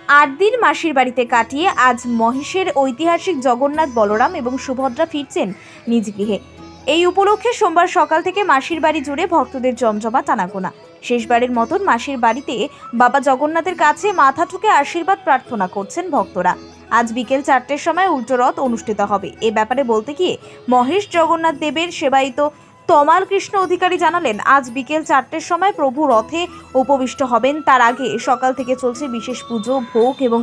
8 দিন মাসির বাড়িতে কাটিয়ে আজ মহেশের ঐতিহাসিক জগন্নাথ, বলরাম এবং সুভদ্রা ফিরছেন নিজ গৃহে। এই উপলক্ষে সোমবার সকাল থেকে মাসির বাড়ি জুড়ে ভক্তদের জমজমাট আনাগোনা। শেষবারের মতন মাসির বাড়িতে বাবা জগন্নাথের কাছে মাথা ঠুকে আশীর্বাদ প্রার্থনা করছেন ভক্তরা। আজ বিকেল 4টের সময় উল্টো রথ অনুষ্ঠিত হবে। এ ব্যাপারে বলতে গিয়ে মহেশ জগন্নাথ দেবের সেবায়িত তমাল কৃষ্ণ অধিকারী জানালেন, আজ বিকেল 4টের সময় প্রভু রথে উপবিষ্ট হবেন। তার আগে সকাল থেকে চলছে বিশেষ পুজো, ভোগ এবং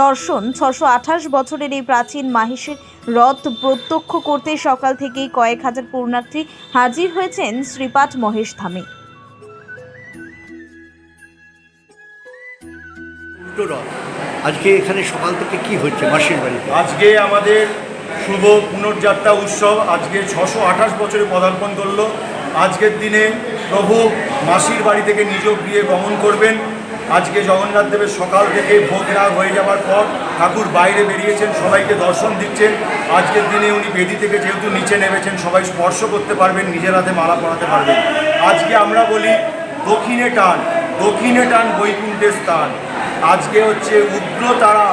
দর্শন। 628 বছরের এই প্রাচীন মহেশের রথ প্রত্যক্ষ করতে সকাল থেকেই কয়েক হাজার পুণ্যার্থী হাজির হয়েছেন শ্রীপাঠ মহেশ ধামে। আজকে এখানে সকাল থেকে কি হচ্ছে মাসির বাড়িতে? আজকে আমাদের শুভ পুনর্যাত্রা উৎসব আজকে 628 বছরে পদার্পণ করলো। আজকের দিনে প্রভু মাসির বাড়ি থেকে নিজ গৃহে গমন করবেন। আজকে জগন্নাথ দেবের সকাল থেকে ভোগ রাগ হয়ে যাওয়ার পর ঠাকুর বাইরে বেরিয়েছেন, সবাইকে দর্শন দিচ্ছেন। আজকের দিনে উনি বেদি থেকে যেহেতু নিচে নেমেছেন, সবাই স্পর্শ করতে পারবেন, নিজের হাতে মালা পরাতে পারবেন। আজকে আমরা বলি দক্ষিণে টান বৈকুণ্ঠের স্থান। আজকে হচ্ছে উগ্রতারা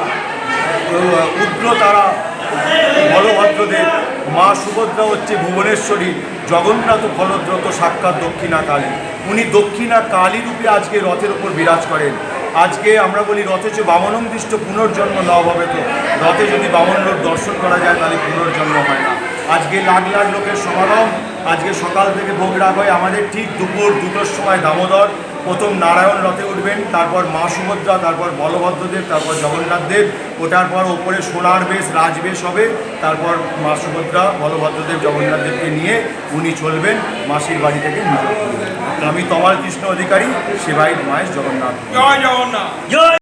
বলভদ্রদেব, মা সুভদ্রা হচ্ছে ভুবনেশ্বরী, জগন্নাথ ফলদ্রত সাক্ষাৎ দক্ষিণা কালী। উনি দক্ষিণা কালী রূপে আজকে রথের উপর বিরাজ করেন। আজকে আমরা বলি রথে যে বামনং দৃষ্ট পুনর্জন্ম ন ভবেত। রথে যদি বামন লোক দর্শন করা যায় তাহলে পুনর্জন্ম হয় না। আজকে লাখ লাখ লোকের সমাগম। আজকে সকাল থেকে ভোগ রাগ হয়। আমাদের ঠিক দুপুর 2টোর সময় দামোদর প্রথম নারায়ণ রথে উঠবেন, তারপর মা সুভদ্রা, তারপর বলভদ্রদেব, তারপর জগন্নাথ দেব। ওঠার পর ওপরে সোনার বেশ রাজবেশ হবে। তারপর মা সুভদ্রা, বলভদ্রদেব, জগন্নাথ দেবকে নিয়ে উনি চলবেন মাসির বাড়ি থেকে নিজ। আমি তমাল কৃষ্ণ অধিকারী, সেবায়িত মহেশ জগন্নাথ। জয় জগন্নাথ।